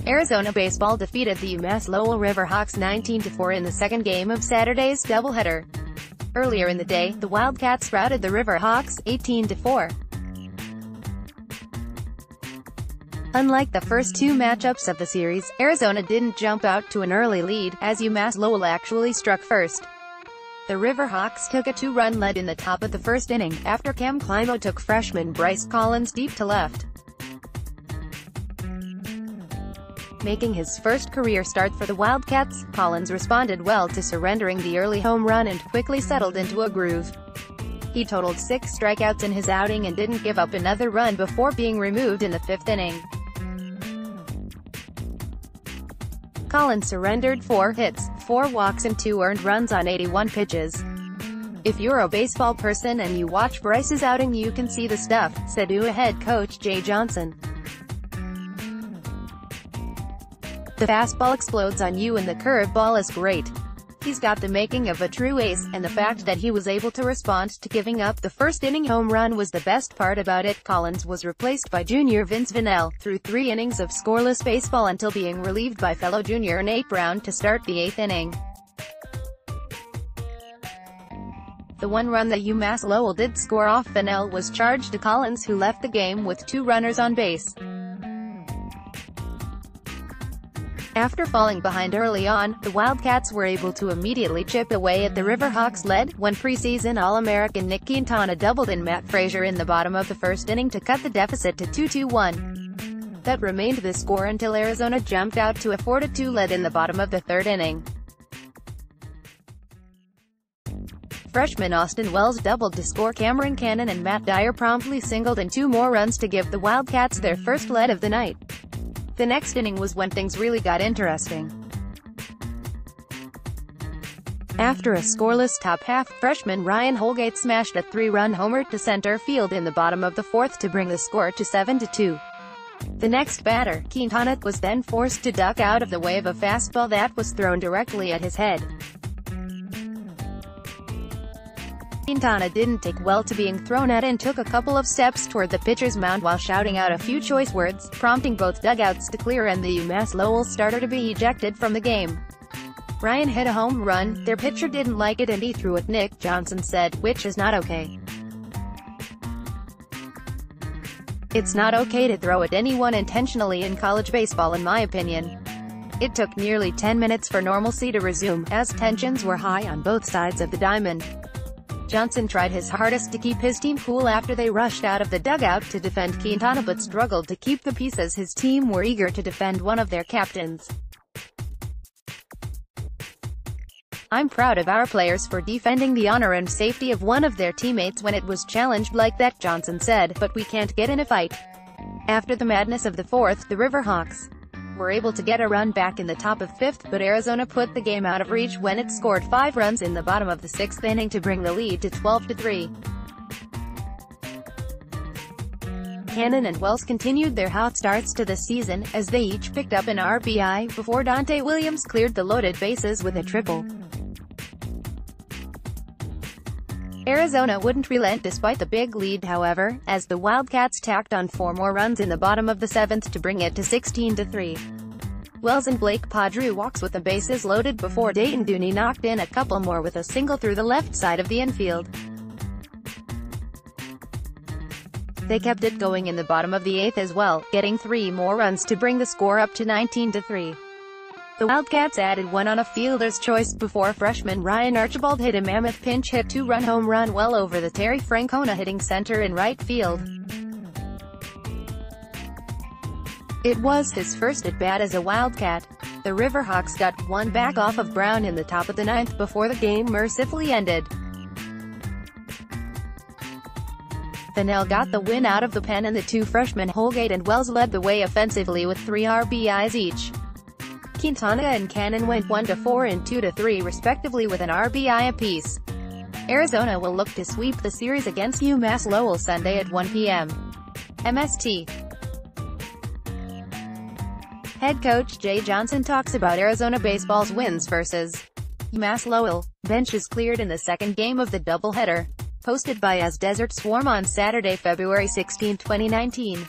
Arizona baseball defeated the UMass Lowell River Hawks 19-4 in the second game of Saturday's doubleheader. Earlier in the day, the Wildcats routed the River Hawks 18-4. Unlike the first two matchups of the series, Arizona didn't jump out to an early lead, as UMass Lowell actually struck first. The River Hawks took a two-run lead in the top of the first inning, after Cam Climo took freshman Bryce Collins deep to left. Making his first career start for the Wildcats, Collins responded well to surrendering the early home run and quickly settled into a groove. He totaled 6 strikeouts in his outing and didn't give up another run before being removed in the fifth inning. Collins surrendered 4 hits, 4 walks and 2 earned runs on 81 pitches. "If you're a baseball person and you watch Bryce's outing, you can see the stuff," said UA head coach Jay Johnson. "The fastball explodes on you and the curveball is great. He's got the making of a true ace, and the fact that he was able to respond to giving up the first inning home run was the best part about it." Collins was replaced by junior Vince Vannell, through 3 innings of scoreless baseball until being relieved by fellow junior Nate Brown to start the 8th inning. The one run that UMass Lowell did score off Vannell was charged to Collins, who left the game with 2 runners on base. After falling behind early on, the Wildcats were able to immediately chip away at the River Hawks' lead, when preseason All-American Nick Quintana doubled in Matt Frazier in the bottom of the first inning to cut the deficit to 2-1. That remained the score until Arizona jumped out to a 4-2 lead in the bottom of the third inning. Freshman Austin Wells doubled to score. Cameron Cannon and Matt Dyer promptly singled in 2 more runs to give the Wildcats their first lead of the night. The next inning was when things really got interesting. After a scoreless top half, freshman Ryan Holgate smashed a 3-run homer to center field in the bottom of the fourth to bring the score to 7-2. The next batter, Quintana, was then forced to duck out of the way of a fastball that was thrown directly at his head. Quintana didn't take well to being thrown at and took a couple of steps toward the pitcher's mound while shouting out a few choice words, prompting both dugouts to clear and the UMass Lowell starter to be ejected from the game. "Ryan hit a home run, their pitcher didn't like it and he threw it," Nick Johnson said, "which is not okay. It's not okay to throw at anyone intentionally in college baseball, in my opinion." It took nearly 10 minutes for normalcy to resume, as tensions were high on both sides of the diamond. Johnson tried his hardest to keep his team cool after they rushed out of the dugout to defend Quintana, but struggled to keep the peace as his team were eager to defend one of their captains. "I'm proud of our players for defending the honor and safety of one of their teammates when it was challenged like that," Johnson said, "but we can't get in a fight." After the madness of the fourth, the River Hawks were able to get a run back in the top of fifth, but Arizona put the game out of reach when it scored 5 runs in the bottom of the 6th inning to bring the lead to 12-3. Cannon and Wells continued their hot starts to the season, as they each picked up an RBI, before Dante Williams cleared the loaded bases with a triple. Arizona wouldn't relent despite the big lead, however, as the Wildcats tacked on 4 more runs in the bottom of the 7th to bring it to 16-3. Wells and Blake Paw drew walks with the bases loaded before Dayton Dooney knocked in a couple more with a single through the left side of the infield. They kept it going in the bottom of the 8th as well, getting 3 more runs to bring the score up to 19-3. The Wildcats added 1 on a fielder's choice before freshman Ryan Archibald hit a mammoth pinch hit 2-run home run well over the Terry Francona hitting center and right field. It was his first at-bat as a Wildcat. The River Hawks got 1 back off of Brown in the top of the 9th before the game mercifully ended. Vannell got the win out of the pen, and the 2 freshmen Holgate and Wells led the way offensively with 3 RBIs each. Quintana and Cannon went 1-4 and 2-3 respectively with an RBI apiece. Arizona will look to sweep the series against UMass Lowell Sunday at 1 p.m. MST. Head coach Jay Johnson talks about Arizona baseball's wins versus UMass Lowell. Benches cleared in the second game of the doubleheader. Posted by As Desert Swarm on Saturday, February 16, 2019.